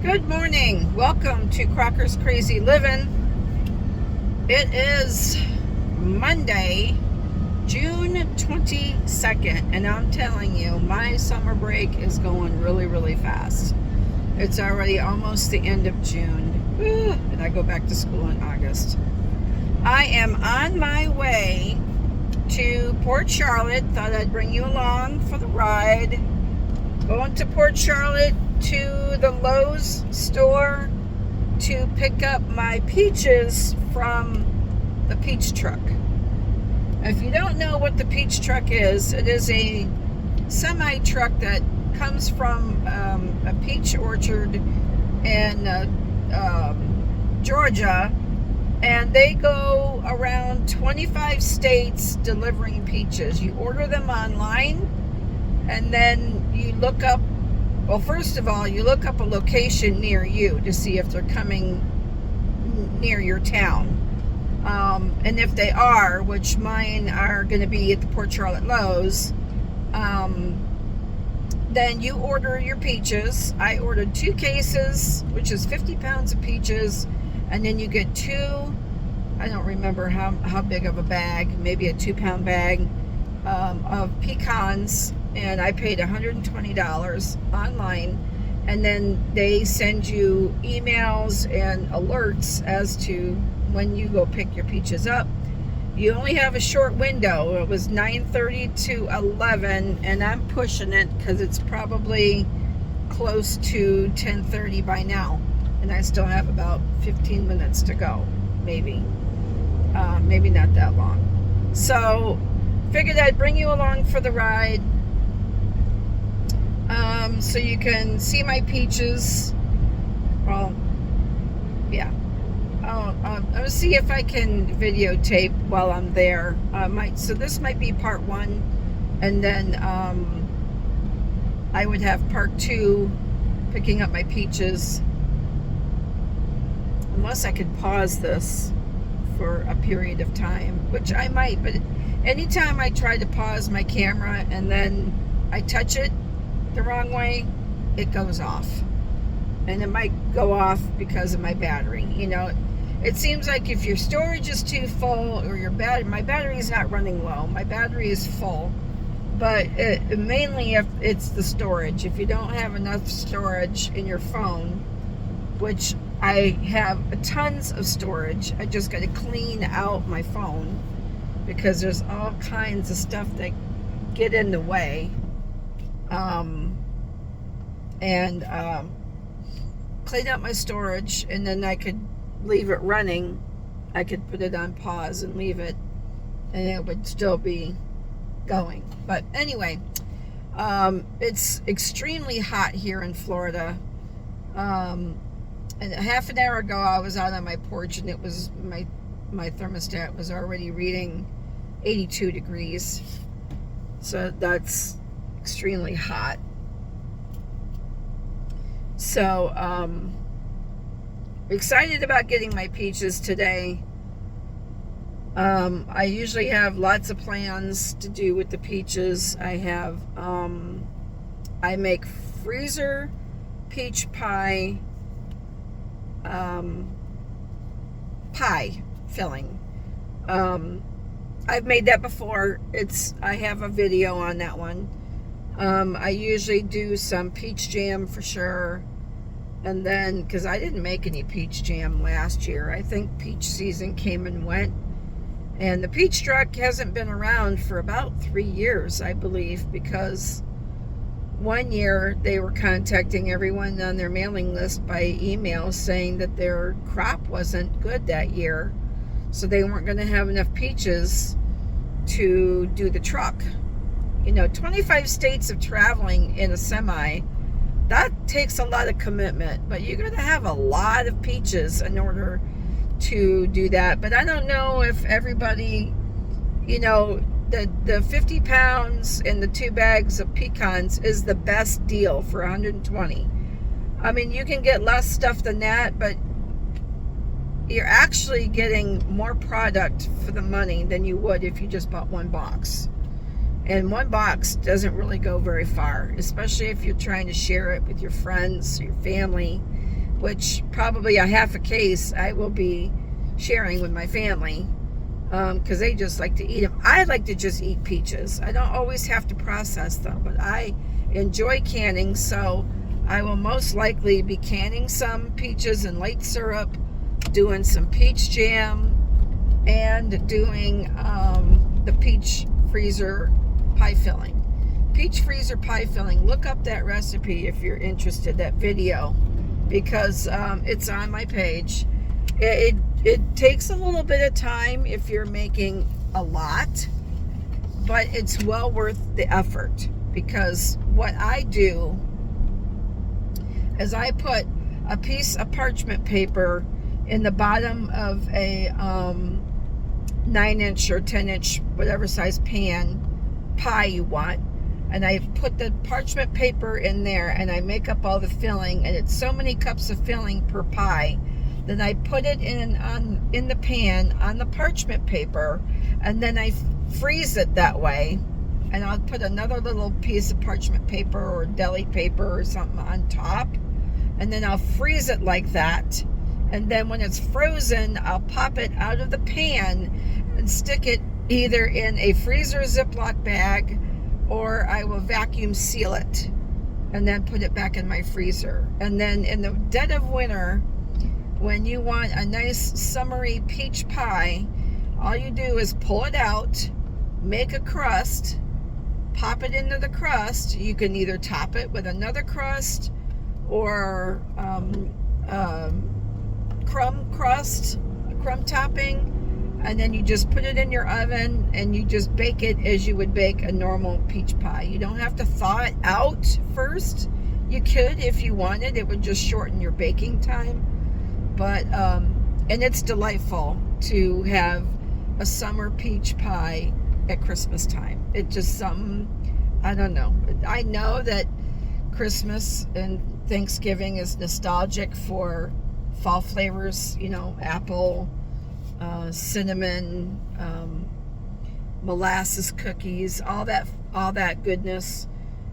Good morning. Welcome to Crocker's Crazy Living. It is Monday, June 22nd, and I'm telling you, my summer break is going really, really fast. It's already almost the end of June, and I go back to school in August. I am on my way to Port Charlotte. Thought I'd bring you along for the ride. Going to Port Charlotte to the Lowe's store to pick up my peaches from the peach truck. If you don't know what the peach truck is, it is a semi truck that comes from a peach orchard in Georgia, and they go around 25 states delivering peaches. You order them online, and then you look up, well, first of all, you look up a location near you to see if they're coming near your town. And if they are, which mine are going to be at the Port Charlotte Lowe's, then you order your peaches. I ordered 2 cases, which is 50 pounds of peaches, and then you get 2, I don't remember how big of a bag, maybe a 2-pound bag of pecans, and I paid $120 online, and then they send you emails and alerts as to when you go pick your peaches up. You only have a short window. It was 9:30 to 11, and I'm pushing it because it's probably close to 10:30 by now, and I still have about 15 minutes to go, maybe not that long. So figured I'd bring you along for the ride, so you can see my peaches. Well, yeah, I'll see if I can videotape while I'm there. So this might be part 1, and then I would have part 2, picking up my peaches, unless I could pause this for a period of time, which I might. But anytime I try to pause my camera and then I touch it the wrong way, it goes off. And it might go off because of my battery. It seems like if your storage is too full, or my battery is not running low, my battery is full, but mainly if it's the storage. If you don't have enough storage in your phone, which I have tons of storage, I just got to clean out my phone because there's all kinds of stuff that get in the way. Clean up my storage, and then I could leave it running. I could put it on pause and leave it, and it would still be going. But anyway, it's extremely hot here in Florida. And half an hour ago, I was out on my porch, and it was my thermostat was already reading 82 degrees. So that's extremely hot. So, excited about getting my peaches today. I usually have lots of plans to do with the peaches. I make freezer peach pie filling. I've made that before. I have a video on that one. I usually do some peach jam for sure. And then, because I didn't make any peach jam last year, I think peach season came and went. And the peach truck hasn't been around for about 3 years, I believe, because one year they were contacting everyone on their mailing list by email saying that their crop wasn't good that year, so they weren't going to have enough peaches to do the truck. 25 states of traveling in a semi, that takes a lot of commitment, but you're going to have a lot of peaches in order to do that. But I don't know if everybody, the 50 pounds and the 2 bags of pecans is the best deal for 120. I mean, you can get less stuff than that, but you're actually getting more product for the money than you would if you just bought 1 box. And 1 box doesn't really go very far, especially if you're trying to share it with your friends, your family. which probably a half a case I will be sharing with my family, because they just like to eat them. I like to just eat peaches. I don't always have to process them, but I enjoy canning, so I will most likely be canning some peaches in light syrup, doing some peach jam, and doing the peach freezer pie filling. Peach freezer pie filling. Look up that recipe if you're interested, that video, because it's on my page. It takes a little bit of time if you're making a lot, but it's well worth the effort, because what I do is I put a piece of parchment paper in the bottom of a 9-inch or 10-inch, whatever size pan pie you want, and I put the parchment paper in there, and I make up all the filling, and it's so many cups of filling per pie. Then I put it in the pan on the parchment paper, and then I freeze it that way. And I'll put another little piece of parchment paper or deli paper or something on top, and then I'll freeze it like that. And then when it's frozen, I'll pop it out of the pan and stick it either in a freezer Ziploc bag, or I will vacuum seal it and then put it back in my freezer. And then in the dead of winter, when you want a nice summery peach pie, all you do is pull it out, make a crust, pop it into the crust. You can either top it with another crust or crumb topping, and then you just put it in your oven and you just bake it as you would bake a normal peach pie. You don't have to thaw it out first. You could if you wanted. It would just shorten your baking time. But and it's delightful to have a summer peach pie at Christmas time. It just something, I don't know. I know that Christmas and Thanksgiving is nostalgic for fall flavors, you know, apple, cinnamon, molasses cookies, all that goodness,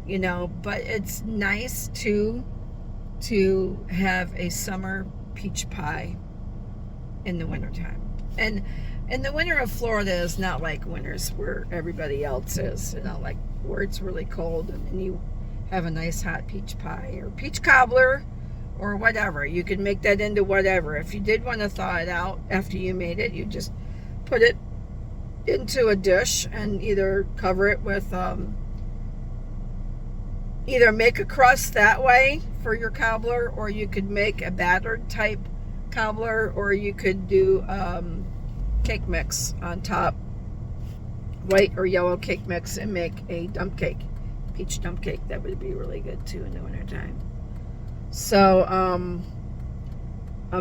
you know. But it's nice to have a summer peach pie in the wintertime. And the winter of Florida is not like winters where everybody else is, you know, like where it's really cold and then you have a nice hot peach pie or peach cobbler or whatever. You can make that into whatever. If you did want to thaw it out after you made it, you just put it into a dish and either cover it with either make a crust that way for your cobbler, or you could make a battered type cobbler, or you could do cake mix on top, white or yellow cake mix, and make a dump cake, peach dump cake. That would be really good too in the wintertime. So I'm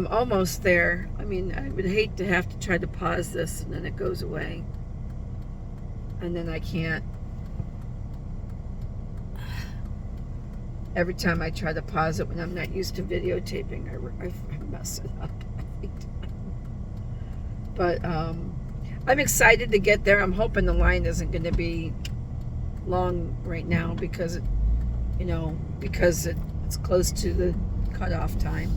almost there. I mean, I would hate to have to try to pause this and then it goes away and then I can't. Every time I try to pause it when I'm not used to videotaping, I mess it up every time. But I'm excited to get there. I'm hoping the line isn't going to be long right now because it's close to the cutoff time.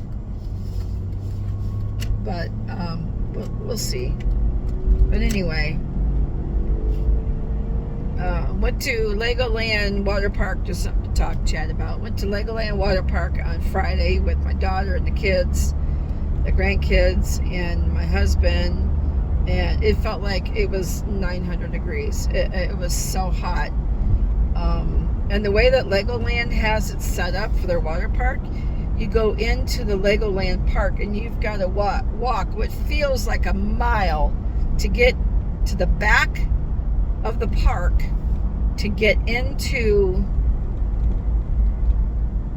But we'll see. But anyway, went to Legoland Water Park, just something to chat about. Went to Legoland Water Park on Friday with my daughter and the kids, the grandkids, and my husband. And it felt like it was 900 degrees. It was so hot. And the way that Legoland has it set up for their water park, you go into the Legoland park and you've got to walk what feels like a mile to get to the back of the park to get into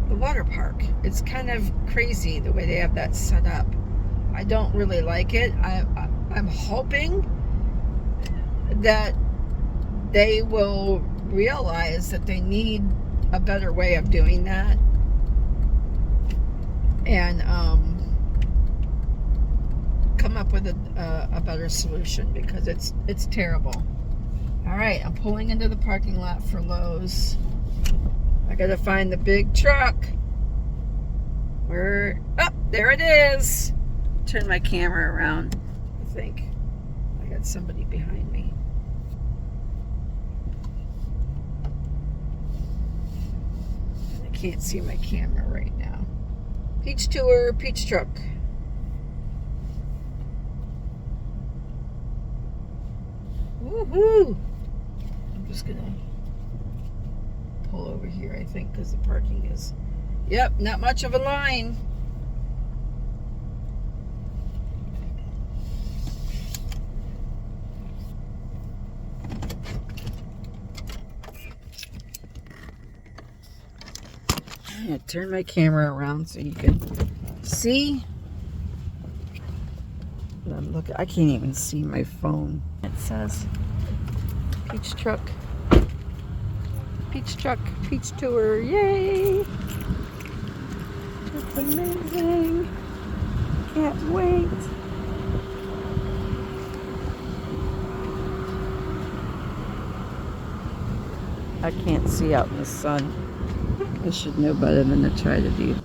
the water park. It's kind of crazy the way they have that set up. I don't really like it. I'm hoping that they will realize that they need a better way of doing that and come up with a better solution, because it's terrible. All right, I'm pulling into the parking lot for Lowe's. I gotta find the big truck. We're up. There it is. Turn my camera around. I think I got somebody behind me. I can't see my camera right now. Peach Tour, Peach Truck. Woohoo! I'm just gonna pull over here, I think, because the parking is, yep, not much of a line. I'm gonna turn my camera around so you can see. Look, I can't even see my phone. It says Peach Truck. Peach Truck, Peach Tour, yay! It's amazing. Can't wait. I can't see out in the sun. I should know better than to try to do.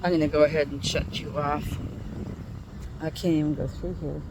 I'm gonna go ahead and shut you off. I can't even go through here.